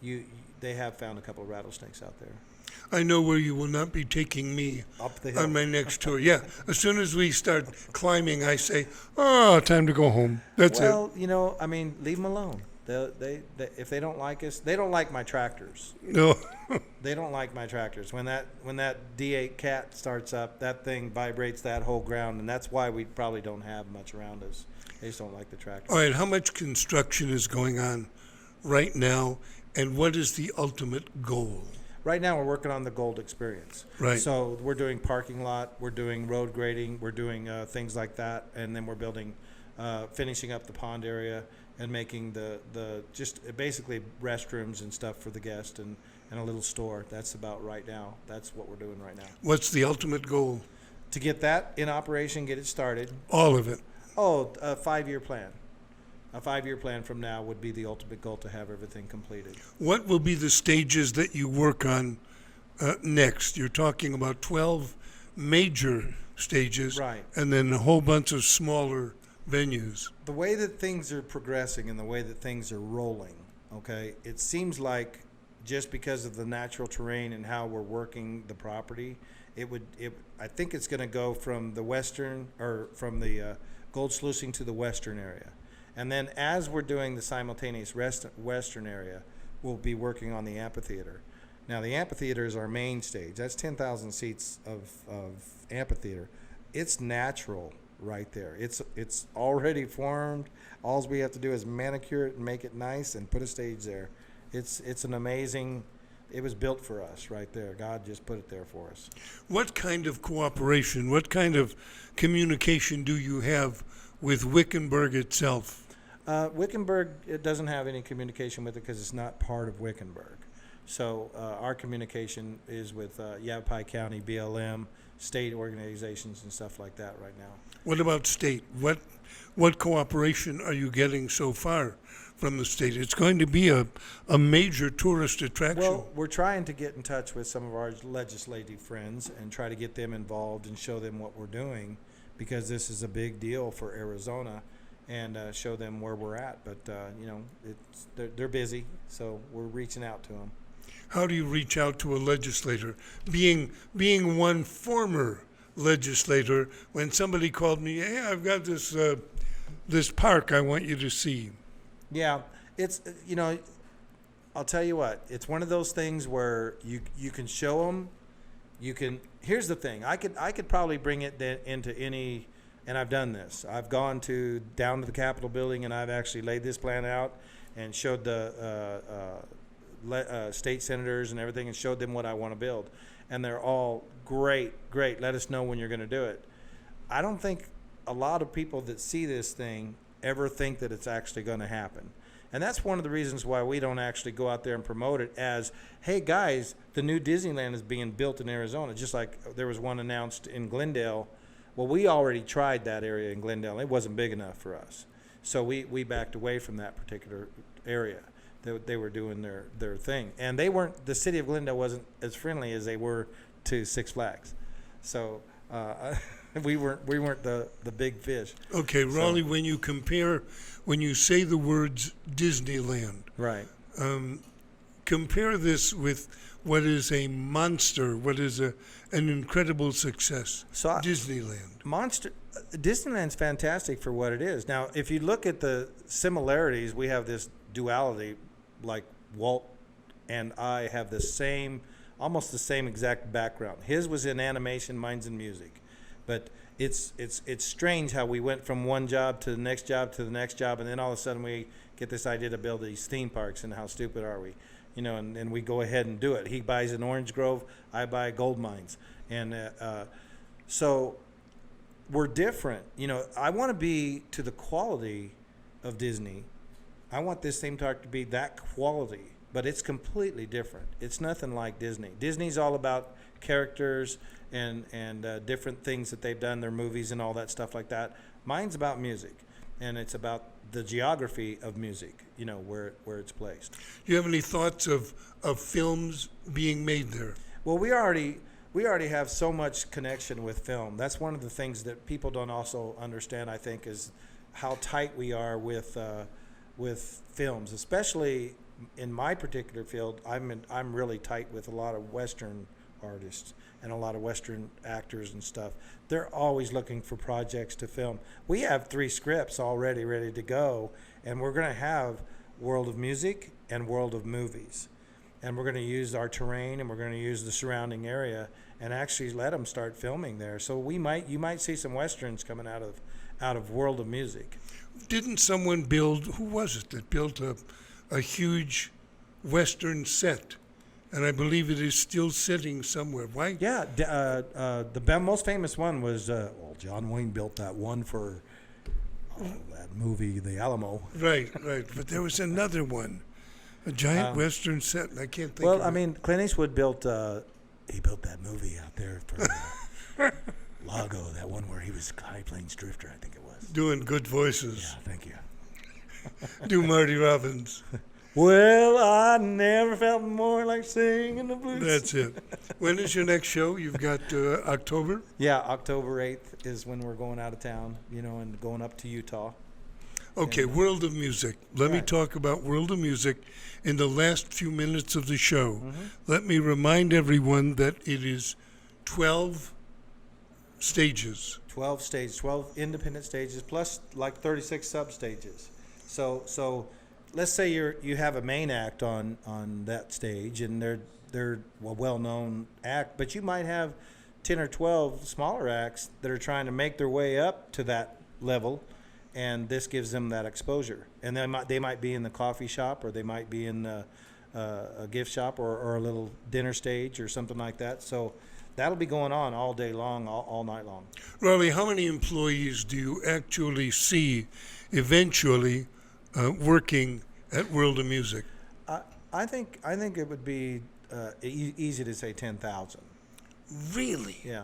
they have found a couple of rattlesnakes out there. I know where you will not be taking me Up the hill. on my next tour. Yeah, as soon as we start climbing, I say, time to go home. That's it. Well, leave them alone. They if they don't like us, they don't like my tractors. No. They don't like my tractors. When that D8 cat starts up, that thing vibrates that whole ground, and that's why we probably don't have much around us. They just don't like the tractors. All right, how much construction is going on right now, and what is the ultimate goal? Right now, we're working on the Gold Experience. Right. So we're doing parking lot, we're doing road grading, we're doing things like that, and then we're building, finishing up the pond area and making the just basically restrooms and stuff for the guest and a little store. That's about right now. That's what we're doing right now. What's the ultimate goal? To get that in operation, get it started. All of it. Oh, a 5-year plan. A 5-year plan from now would be the ultimate goal, to have everything completed. What will be the stages that you work on next? You're talking about 12 major stages, Right. and then a whole bunch of smaller venues. The way that things are progressing and the way that things are rolling, okay, it seems like just because of the natural terrain and how we're working the property, I think it's going to go from the western, or from the gold sluicing to the western area. And then as we're doing the simultaneous western area, we'll be working on the amphitheater. Now, the amphitheater is our main stage. That's 10,000 seats of amphitheater. It's natural right there. It's already formed. All we have to do is manicure it and make it nice and put a stage there. It's an amazing... It was built for us right there. God just put it there for us. What kind of cooperation, what kind of communication do you have with Wickenburg itself? Wickenburg, it doesn't have any communication with it because it's not part of Wickenburg. So our communication is with Yavapai County, BLM, state organizations and stuff like that right now. What about state? What cooperation are you getting so far from the state? It's going to be a major tourist attraction. Well, we're trying to get in touch with some of our legislative friends and try to get them involved and show them what we're doing, because this is a big deal for Arizona, and show them where we're at. But they're busy, so we're reaching out to them. How do you reach out to a legislator? Being one former legislator, when somebody called me, hey, I've got this park I want you to see. Yeah, it's I'll tell you what, it's one of those things where you can show them. You can. Here's the thing. I could probably bring it into any, and I've done this. I've gone down to the Capitol building, and I've actually laid this plan out and showed the state senators and everything, and showed them what I want to build, and they're all great. Let us know when you're going to do it. I don't think a lot of people that see this thing ever think that it's actually going to happen. And that's one of the reasons why we don't actually go out there and promote it as, hey guys, the new Disneyland is being built in Arizona. Just like there was one announced in Glendale. Well, we already tried that area in Glendale. It wasn't big enough for us. So we backed away from that particular area. They were doing their thing. And the city of Glendale wasn't as friendly as they were to Six Flags. So we weren't the big fish. Okay, Rollie, when you say the words Disneyland, Right. compare this with what is a monster, what is an incredible success, Disneyland. Disneyland's fantastic for what it is. Now, if you look at the similarities, we have this duality, like Walt and I have almost the same exact background. His was in animation, mine's in music. But it's strange how we went from one job to the next job to the next job, and then all of a sudden we get this idea to build these theme parks, and how stupid are we? And we go ahead and do it. He buys an orange grove, I buy gold mines. And so we're different. I want to be to the quality of Disney. I want this theme park to be that quality, but it's completely different. It's nothing like Disney. Disney's all about characters and different things that they've done, their movies and all that stuff like that. Mine's about music, and it's about the geography of music, where it's placed. Do you have any thoughts of films being made there? Well, we already have so much connection with film. That's one of the things that people don't also understand, I think, is how tight we are with films, especially in my particular field. I'm really tight with a lot of Western artists and a lot of Western actors and stuff. They're always looking for projects to film. We have 3 scripts already ready to go, and we're going to have World of Music and World of Movies. And we're going to use our terrain, and we're going to use the surrounding area and actually let them start filming there. So you might see some Westerns coming out of World of Music. Didn't someone who was it that built a huge Western set? And I believe it is still sitting somewhere. Why? Yeah, the most famous one was, John Wayne built that one for that movie, The Alamo. Right. But there was another one, a giant Western set, and I can't think of it. Well, I mean, Clint Eastwood built that movie out there for Lago, that one where he was High Plains Drifter, I think it was. Doing good voices. Yeah, thank you. Do Marty Robbins. Well, I never felt more like singing the blues. That's it. When is your next show? You've got October? Yeah, October 8th is when we're going out of town, and going up to Utah. Okay, World of Music. Let me talk about World of Music in the last few minutes of the show. Mm-hmm. Let me remind everyone that it is 12 stages. 12 stages, 12 independent stages, plus like 36 sub-stages. So let's say you have a main act on that stage, and they're a well-known act, but you might have 10 or 12 smaller acts that are trying to make their way up to that level, and this gives them that exposure. And they might be in the coffee shop, or they might be in a gift shop, or a little dinner stage or something like that. So that'll be going on all day long, all night long. Rollie, how many employees do you actually see eventually working at World of Music? I think it would be easy to say 10,000. Really? Yeah.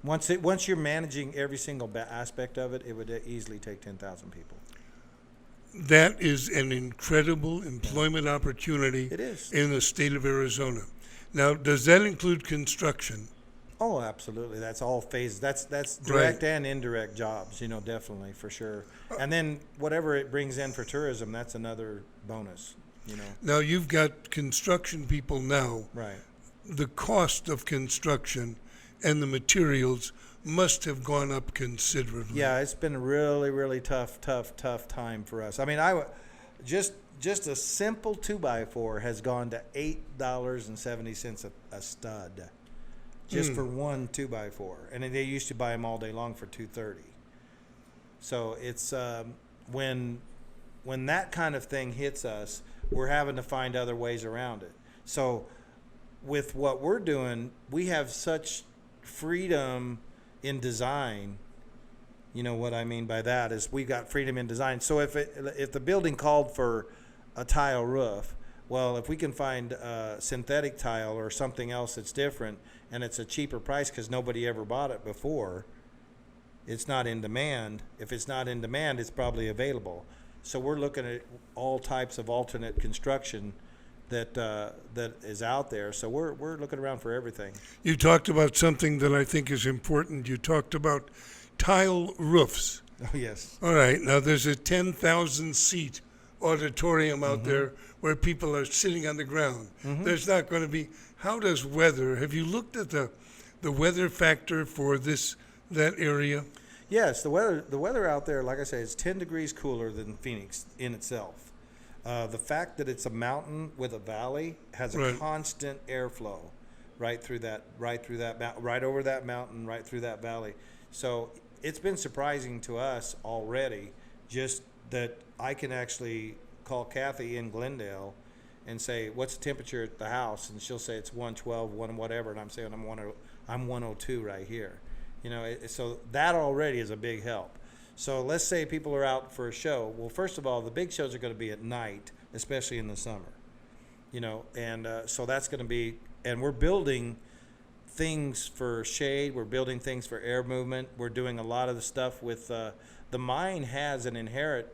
Once you're managing every single aspect of it, it would easily take 10,000 people. That is an incredible employment opportunity It is. in the state of Arizona. Now, does that include construction? Oh, absolutely. That's all phases. That's direct and indirect jobs, definitely, for sure. And then whatever it brings in for tourism, that's another bonus, Now, you've got construction people now. Right. The cost of construction and the materials must have gone up considerably. Yeah, it's been a really, really tough time for us. I mean, just a simple 2x4 has gone to $8.70 a stud, just for one 2x4, and they used to buy them all day long for $2.30. So it's when that kind of thing hits us, we're having to find other ways around it. So with what we're doing, we have such freedom in design. You know what I mean by that is we've got freedom in design. So if the building called for a tile roof, well, if we can find synthetic tile or something else that's different and it's a cheaper price because nobody ever bought it before, it's not in demand. If it's not in demand, it's probably available. So we're looking at all types of alternate construction that is out there. So we're looking around for everything. You talked about something that I think is important. You talked about tile roofs. Oh, yes. All right. Now, there's a 10,000-seat auditorium out there where people are sitting on the ground. There's not going to be. How does weather? Have you looked at the weather factor for that area? Yes, the weather out there, like I say, is 10 degrees cooler than Phoenix in itself. The fact that it's a mountain with a valley has a Right. constant airflow right over that mountain, right through that valley. So it's been surprising to us already, just that I can actually call Kathy in Glendale and say, "What's the temperature at the house?" And she'll say it's 112, one whatever, and I'm saying I'm 102 right here. So that already is a big help. So let's say people are out for a show. Well, first of all, the big shows are going to be at night, especially in the summer. And so that's going to be, and we're building things for shade. We're building things for air movement. We're doing a lot of the stuff with, the mine has an inherent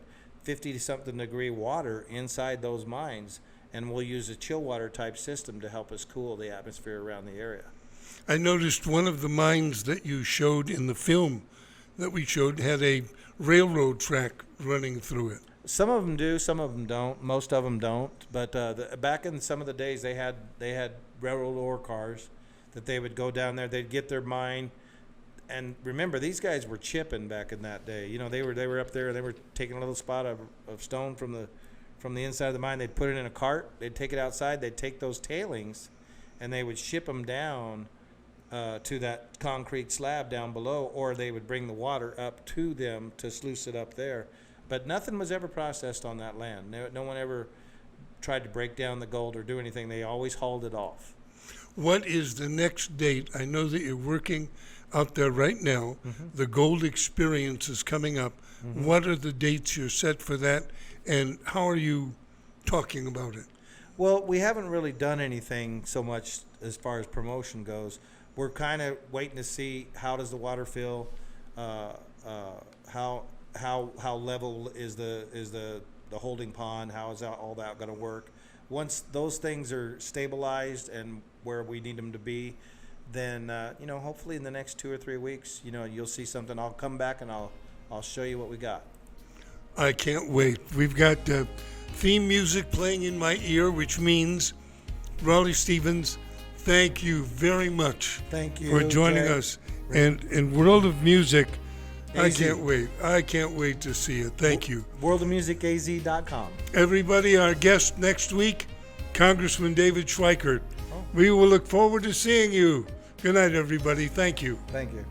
50 to something degree water inside those mines, and we'll use a chill water type system to help us cool the atmosphere around the area. I noticed one of the mines that you showed in the film that we showed had a railroad track running through it. Some of them do, some of them don't. Most of them don't. But back in some of the days, they had railroad ore cars that they would go down there. They'd get their mine, and remember, these guys were chipping back in that day. They were up there. They were taking a little spot of stone from the inside of the mine. They'd put it in a cart. They'd take it outside. They'd take those tailings, and they would ship them down to that concrete slab down below, or they would bring the water up to them to sluice it up there. But nothing was ever processed on that land. No one ever tried to break down the gold or do anything. They always hauled it off. What is the next date? I know that you're working out there right now. The Gold Experience is coming up. What are the dates you're set for that, and how are you talking about it? Well, we haven't really done anything so much as far as promotion goes. We're kind of waiting to see how does the water feel, how level is the holding pond, how is all that going to work. Once those things are stabilized and where we need them to be, then hopefully in the next 2 or 3 weeks, you'll see something. I'll come back and I'll show you what we got. I can't wait. We've got theme music playing in my ear, which means Rollie Stevens, thank you very much. Thank you for joining Jay. us. And in World of Music, I AZ. can't wait. I can't wait to see it. Thank you. WorldofMusicAZ.com. Everybody, our guest next week, Congressman David Schweikert. We will look forward to seeing you. Good night, everybody. Thank you. Thank you.